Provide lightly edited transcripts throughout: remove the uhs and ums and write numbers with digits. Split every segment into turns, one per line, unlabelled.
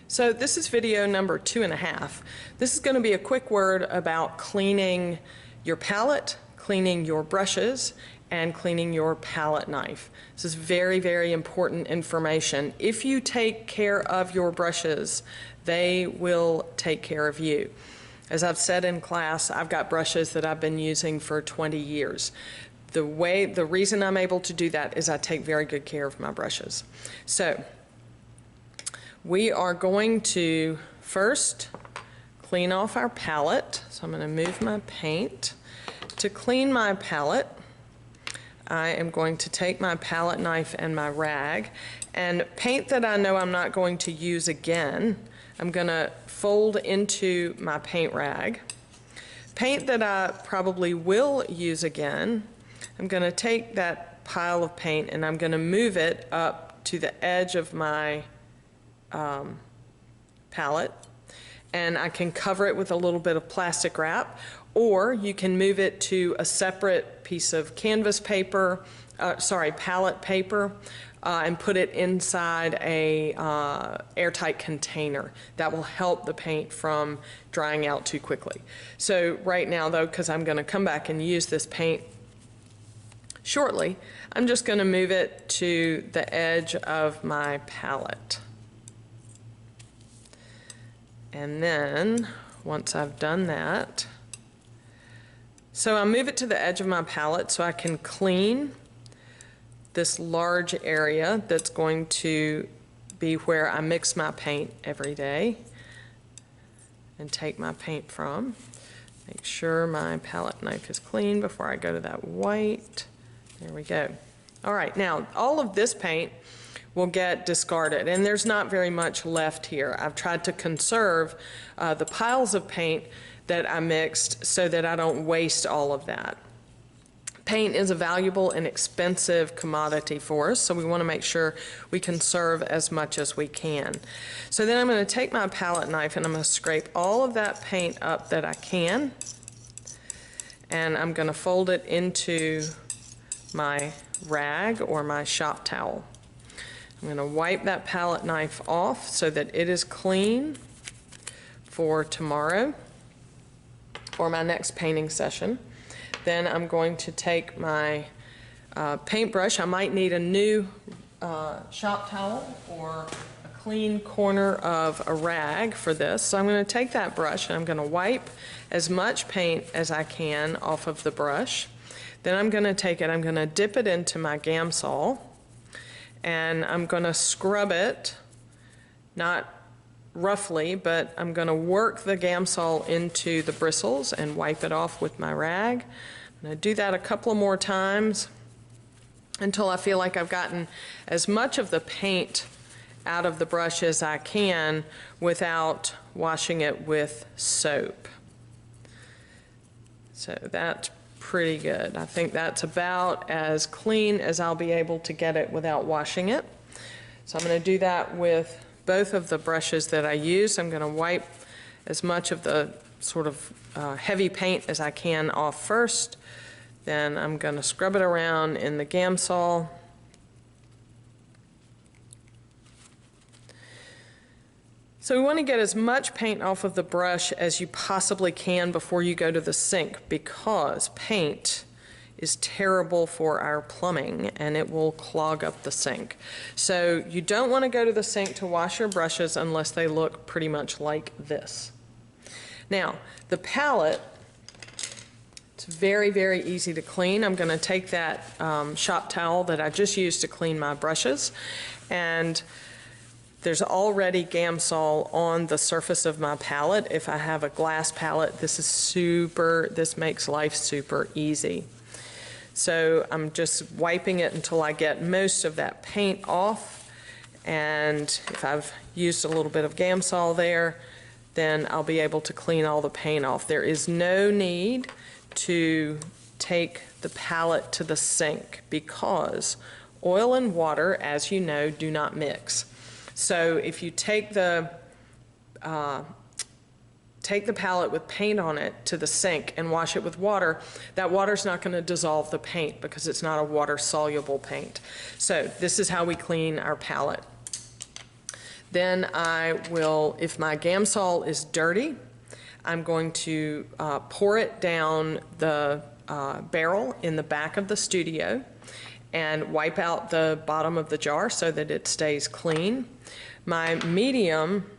So this is video number 2.5. This is going to be a quick word about cleaning your palette, cleaning your brushes, and cleaning your palette knife. This is very, very important information. If you take care of your brushes, they will take care of you. As I've said in class, I've got brushes that I've been using for 20 years. The reason I'm able to do that is I take very good care of my brushes. So we are going to first clean off our palette. So I'm going to move my paint. To clean my palette, I am going to take my palette knife and my rag, and paint that I know I'm not going to use again, I'm going to fold into my paint rag. Paint that I probably will use again, I'm going to take that pile of paint and I'm going to move it up to the edge of my palette, and I can cover it with a little bit of plastic wrap, or you can move it to a separate piece of canvas paper, palette paper, and put it inside a airtight container. That will help the paint from drying out too quickly. So right now though, because I'm going to come back and use this paint shortly, I'm just going to move it to the edge of my palette. And then once I've done that, so I move it to the edge of my palette so I can clean this large area that's going to be where I mix my paint every day and take my paint from. Make sure my palette knife is clean before I go to that white. There we go. All right, now all of this paint will get discarded, and there's not very much left here. I've tried to conserve the piles of paint that I mixed so that I don't waste all of that. Paint is a valuable and expensive commodity for us, so we want to make sure we conserve as much as we can. So then I'm going to take my palette knife and I'm going to scrape all of that paint up that I can, and I'm going to fold it into my rag or my shop towel. I'm going to wipe that palette knife off so that it is clean for tomorrow or my next painting session. Then I'm going to take my paintbrush. I might need a new shop towel or a clean corner of a rag for this. So I'm going to take that brush and I'm going to wipe as much paint as I can off of the brush. Then I'm going to take it, I'm going to dip it into my Gamsol, and I'm going to scrub it, not roughly, but I'm going to work the Gamsol into the bristles and wipe it off with my rag. I'm going to do that a couple of more times until I feel like I've gotten as much of the paint out of the brush as I can without washing it with soap. So that's pretty good. I think that's about as clean as I'll be able to get it without washing it. So I'm going to do that with both of the brushes that I use. I'm going to wipe as much of the sort of heavy paint as I can off first. Then I'm going to scrub it around in the Gamsol. So we want to get as much paint off of the brush as you possibly can before you go to the sink, because paint is terrible for our plumbing and it will clog up the sink. So you don't want to go to the sink to wash your brushes unless they look pretty much like this. Now, the palette, it's very, very easy to clean. I'm going to take that shop towel that I just used to clean my brushes, and there's already Gamsol on the surface of my palette. If I have a glass palette, this makes life super easy. So I'm just wiping it until I get most of that paint off, and if I've used a little bit of Gamsol there, then I'll be able to clean all the paint off. There is no need to take the palette to the sink because oil and water, as you know, do not mix. So if you take the palette with paint on it to the sink and wash it with water, that water's not going to dissolve the paint because it's not a water-soluble paint. So this is how we clean our palette. Then I will, if my Gamsol is dirty, I'm going to pour it down the barrel in the back of the studio and wipe out the bottom of the jar so that it stays clean. My medium,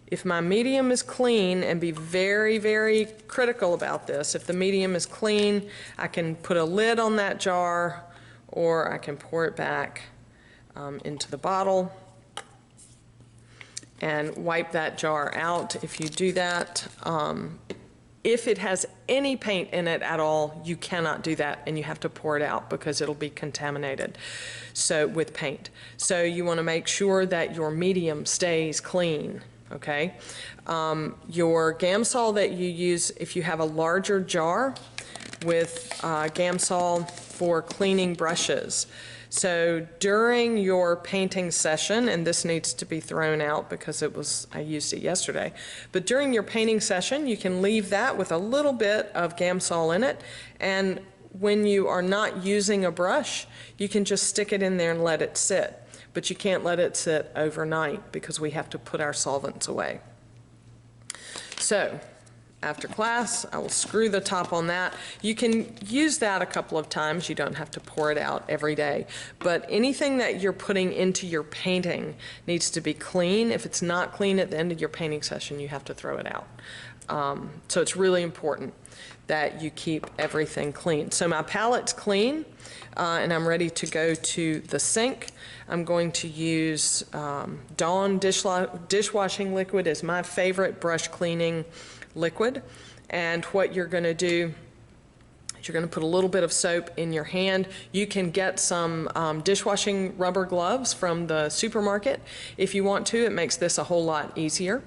if my medium is clean, and be very, very critical about this, if the medium is clean, I can put a lid on that jar, or I can pour it back into the bottle and wipe that jar out. If you do that, if it has any paint in it at all, you cannot do that, and you have to pour it out because it'll be contaminated with paint. So you want to make sure that your medium stays clean, okay? Your Gamsol that you use, if you have a larger jar with Gamsol for cleaning brushes. So during your painting session, and this needs to be thrown out because I used it yesterday, but during your painting session, you can leave that with a little bit of Gamsol in it, and when you are not using a brush, you can just stick it in there and let it sit. But you can't let it sit overnight because we have to put our solvents away. So, after class, I will screw the top on that. You can use that a couple of times. You don't have to pour it out every day. But anything that you're putting into your painting needs to be clean. If it's not clean at the end of your painting session, you have to throw it out. So it's really important that you keep everything clean. So my palette's clean, and I'm ready to go to the sink. I'm going to use Dawn dishwashing liquid is my favorite brush cleaning liquid. And what you're going to do is you're going to put a little bit of soap in your hand. You can get some dishwashing rubber gloves from the supermarket if you want to. It makes this a whole lot easier.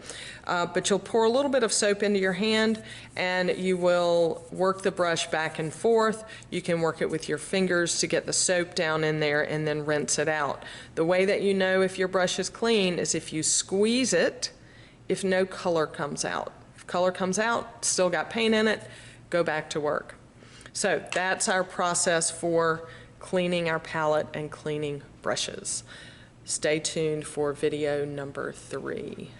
But you'll pour a little bit of soap into your hand, and you will work the brush back and forth. You can work it with your fingers to get the soap down in there and then rinse it out. The way that you know if your brush is clean is if you squeeze it, if no color comes out. If color comes out, still got paint in it, go back to work. So that's our process for cleaning our palette and cleaning brushes. Stay tuned for video number 3.